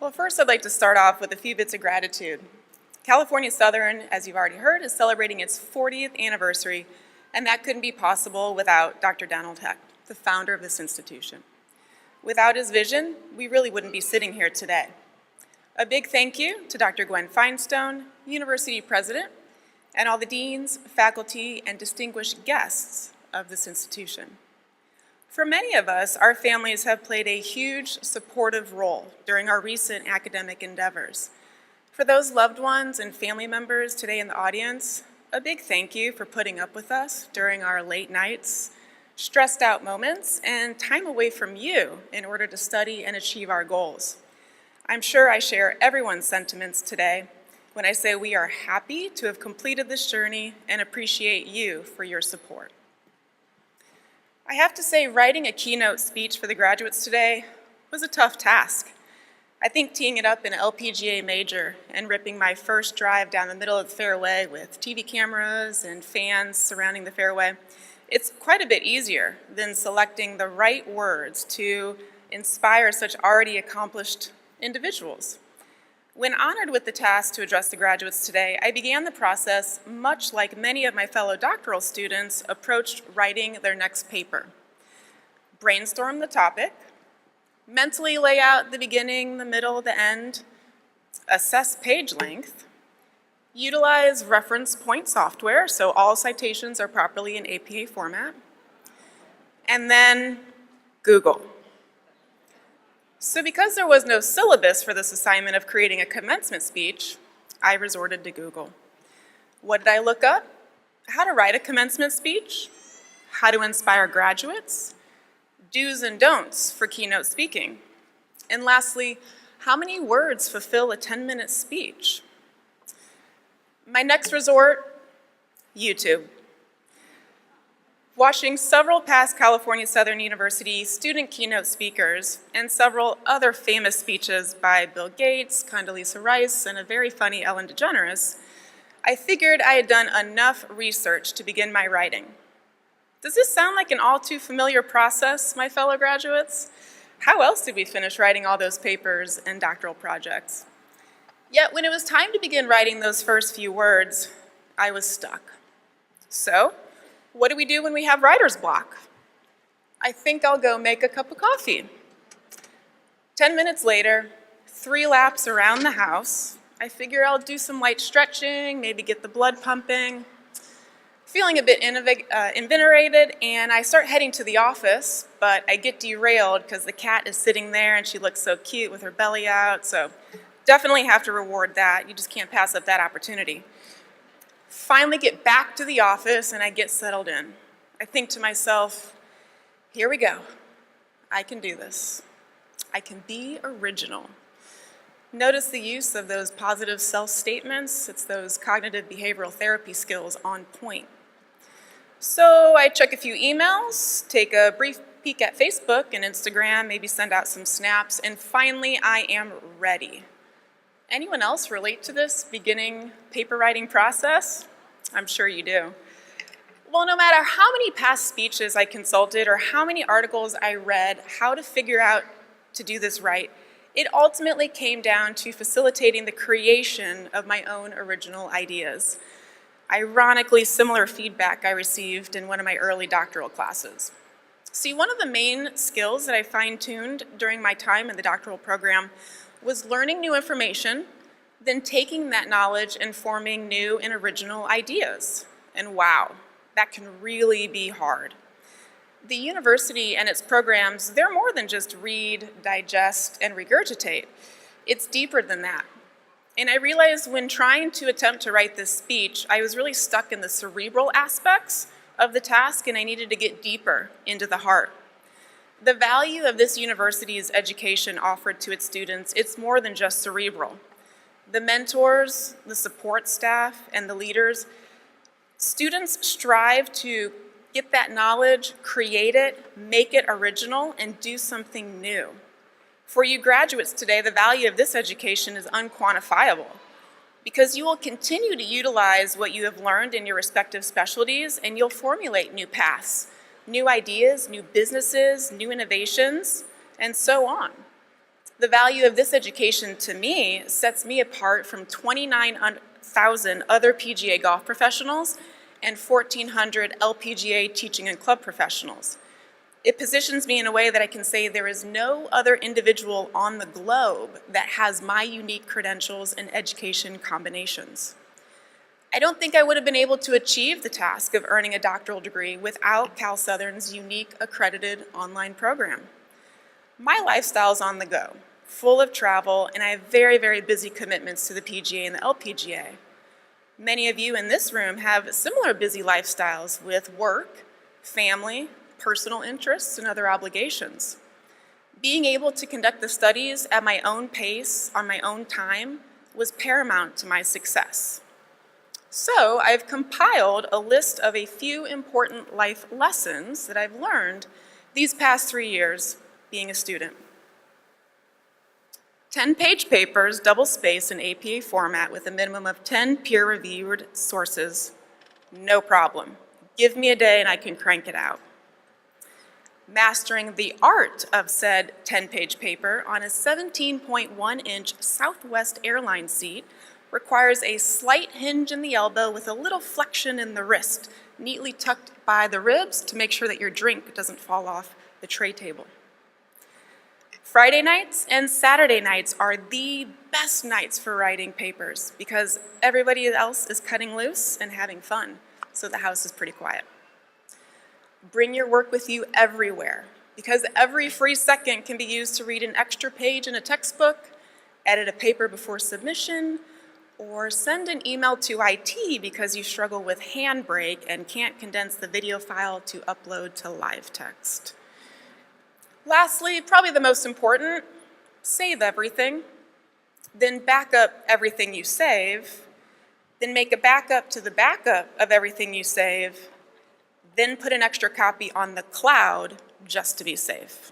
Well, first I'd like to start off with a few bits of gratitude. California Southern, as you've already heard, is celebrating its 40th anniversary, and that couldn't be possible without Dr. Donald Hecht, the founder of this institution. Without his vision, we really wouldn't be sitting here today. A big thank you to Dr. Gwen Feinstone, University President, and all the deans, faculty, and distinguished guests of this institution. For many of us, our families have played a huge supportive role during our recent academic endeavors. For those loved ones and family members today in the audience, a big thank you for putting up with us during our late nights, stressed out moments, and time away from you in order to study and achieve our goals. I'm sure I share everyone's sentiments today when I say we are happy to have completed this journey and appreciate you for your support. I have to say, writing a keynote speech for the graduates today was a tough task. I think teeing it up in an LPGA major and ripping my first drive down the middle of the fairway with TV cameras and fans surrounding the fairway, it's quite a bit easier than selecting the right words to inspire such already accomplished individuals. When honored with the task to address the graduates today, I began the process much like many of my fellow doctoral students approached writing their next paper. Brainstorm the topic, mentally lay out the beginning, the middle, the end, assess page length, utilize reference point software so all citations are properly in APA format, and then Google. So because there was no syllabus for this assignment of creating a commencement speech, I resorted to Google. What did I look up? How to write a commencement speech, how to inspire graduates, do's and don'ts for keynote speaking, and lastly, how many words fulfill a 10-minute speech? My next resort, YouTube. Watching several past California Southern University student keynote speakers and several other famous speeches by Bill Gates, Condoleezza Rice, and a very funny Ellen DeGeneres, I figured I had done enough research to begin my writing. Does this sound like an all too familiar process, my fellow graduates? How else did we finish writing all those papers and doctoral projects? Yet when it was time to begin writing those first few words, I was stuck. So, what do we do when we have writer's block? I think I'll go make a cup of coffee. 10 minutes later, 3 laps around the house, I figure I'll do some light stretching, maybe get the blood pumping. Feeling a bit invigorated, and I start heading to the office, but I get derailed because the cat is sitting there and she looks so cute with her belly out, so definitely have to reward that. You just can't pass up that opportunity. Finally get back to the office and I get settled in. I think to myself, here we go. I can do this. I can be original. Notice the use of those positive self-statements. It's those cognitive behavioral therapy skills on point. So I check a few emails, take a brief peek at Facebook and Instagram, maybe send out some snaps, and finally I am ready. Anyone else relate to this beginning paper writing process? I'm sure you do. Well, no matter how many past speeches I consulted or how many articles I read how to figure out to do this right, it ultimately came down to facilitating the creation of my own original ideas. Ironically, similar feedback I received in one of my early doctoral classes. See, one of the main skills that I fine-tuned during my time in the doctoral program was learning new information, then taking that knowledge and forming new and original ideas. And wow, that can really be hard. The university and its programs, they're more than just read, digest, and regurgitate. It's deeper than that. And I realized when trying to attempt to write this speech, I was really stuck in the cerebral aspects of the task, and I needed to get deeper into the heart. The value of this university's education offered to its students, it's more than just cerebral. The mentors, the support staff, and the leaders, students strive to get that knowledge, create it, make it original, and do something new. For you graduates today, the value of this education is unquantifiable because you will continue to utilize what you have learned in your respective specialties, and you'll formulate new paths, new ideas, new businesses, new innovations, and so on. The value of this education to me sets me apart from 29,000 other PGA golf professionals and 1,400 LPGA teaching and club professionals. It positions me in a way that I can say there is no other individual on the globe that has my unique credentials and education combinations. I don't think I would have been able to achieve the task of earning a doctoral degree without Cal Southern's unique accredited online program. My lifestyle's on the go, full of travel, and I have very, very busy commitments to the PGA and the LPGA. Many of you in this room have similar busy lifestyles with work, family, personal interests, and other obligations. Being able to conduct the studies at my own pace, on my own time, was paramount to my success. So I've compiled a list of a few important life lessons that I've learned these past 3 years being a student. 10-page papers, double-spaced in APA format with a minimum of 10 peer-reviewed sources, no problem. Give me a day and I can crank it out. Mastering the art of said 10-page paper on a 17.1-inch Southwest airline seat requires a slight hinge in the elbow with a little flexion in the wrist, neatly tucked by the ribs to make sure that your drink doesn't fall off the tray table. Friday nights and Saturday nights are the best nights for writing papers because everybody else is cutting loose and having fun, so the house is pretty quiet. Bring your work with you everywhere because every free second can be used to read an extra page in a textbook, edit a paper before submission, or send an email to IT because you struggle with Handbrake and can't condense the video file to upload to live text. Lastly, probably the most important, save everything, then back up everything you save, then make a backup to the backup of everything you save, then put an extra copy on the cloud just to be safe.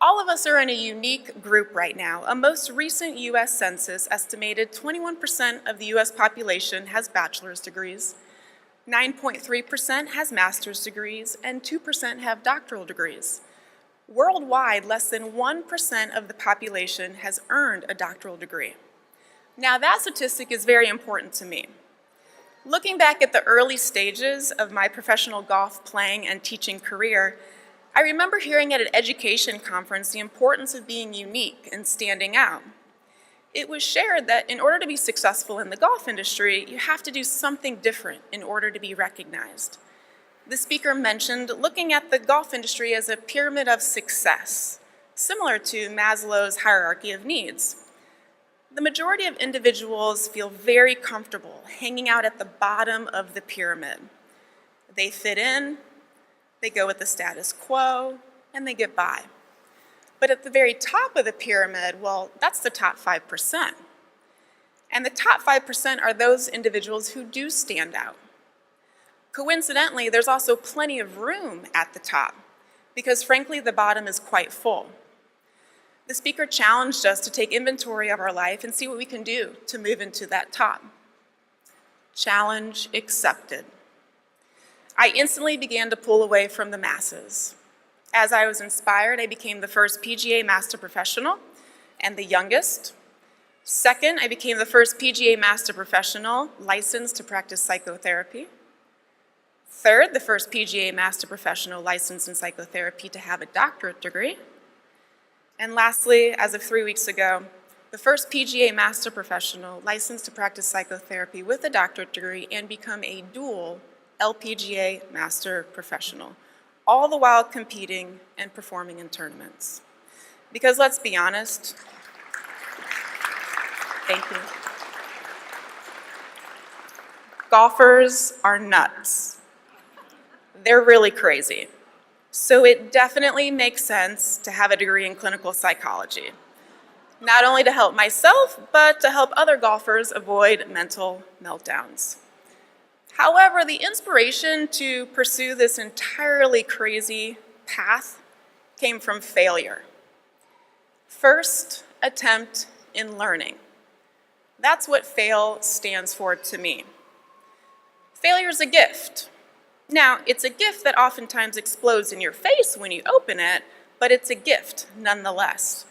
All of us are in a unique group right now. A most recent US census estimated 21% of the US population has bachelor's degrees, 9.3% has master's degrees, and 2% have doctoral degrees. Worldwide, less than 1% of the population has earned a doctoral degree. Now that statistic is very important to me. Looking back at the early stages of my professional golf playing and teaching career, I remember hearing at an education conference the importance of being unique and standing out. It was shared that in order to be successful in the golf industry, you have to do something different in order to be recognized. The speaker mentioned looking at the golf industry as a pyramid of success, similar to Maslow's hierarchy of needs. The majority of individuals feel very comfortable hanging out at the bottom of the pyramid. They fit in, they go with the status quo, and they get by. But at the very top of the pyramid, well, that's the top 5%. And the top 5% are those individuals who do stand out. Coincidentally, there's also plenty of room at the top, because frankly, the bottom is quite full. The speaker challenged us to take inventory of our life and see what we can do to move into that top. Challenge accepted. I instantly began to pull away from the masses. As I was inspired, I became the first PGA Master Professional and the youngest. Second, I became the first PGA Master Professional licensed to practice psychotherapy. Third, the first PGA Master Professional licensed in psychotherapy to have a doctorate degree. And lastly, as of 3 weeks ago, the first PGA Master Professional licensed to practice psychotherapy with a doctorate degree and become a dual LPGA Master Professional, all the while competing and performing in tournaments. Because let's be honest, thank you. Golfers are nuts. They're really crazy. So it definitely makes sense to have a degree in clinical psychology, not only to help myself, but to help other golfers avoid mental meltdowns. However, the inspiration to pursue this entirely crazy path came from failure. First attempt in learning. That's what FAIL stands for to me. Failure is a gift. Now, it's a gift that oftentimes explodes in your face when you open it, but it's a gift nonetheless.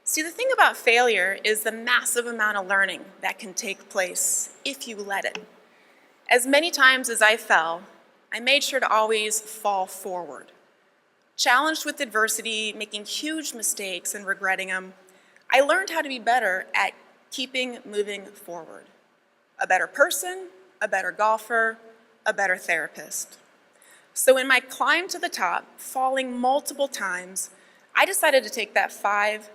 See, the thing about failure is the massive amount of learning that can take place if you let it. As many times as I fell, I made sure to always fall forward. Challenged with adversity, making huge mistakes and regretting them, I learned how to be better at keeping moving forward. A better person, a better golfer, a better therapist. So in my climb to the top, falling multiple times, I decided to take that 5%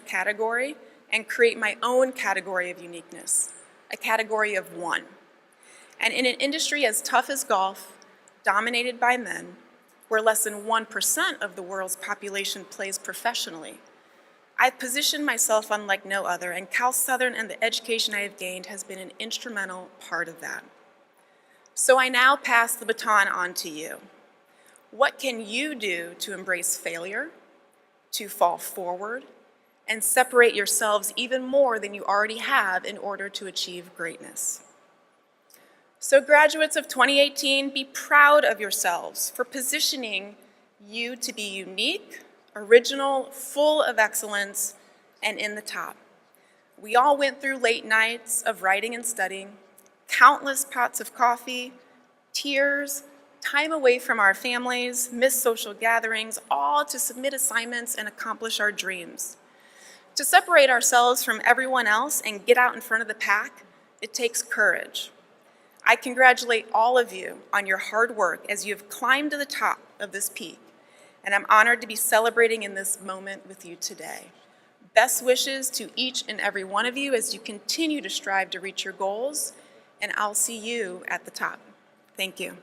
category and create my own category of uniqueness, a category of 1. And in an industry as tough as golf, dominated by men, where less than 1% of the world's population plays professionally, I've positioned myself unlike no other, and Cal Southern and the education I have gained has been an instrumental part of that. So I now pass the baton on to you. What can you do to embrace failure, to fall forward, and separate yourselves even more than you already have in order to achieve greatness? So graduates of 2018, be proud of yourselves for positioning you to be unique, original, full of excellence, and in the top. We all went through late nights of writing and studying, countless pots of coffee, tears, time away from our families, missed social gatherings, all to submit assignments and accomplish our dreams. To separate ourselves from everyone else and get out in front of the pack, it takes courage. I congratulate all of you on your hard work as you have climbed to the top of this peak, and I'm honored to be celebrating in this moment with you today. Best wishes to each and every one of you as you continue to strive to reach your goals, and I'll see you at the top. Thank you.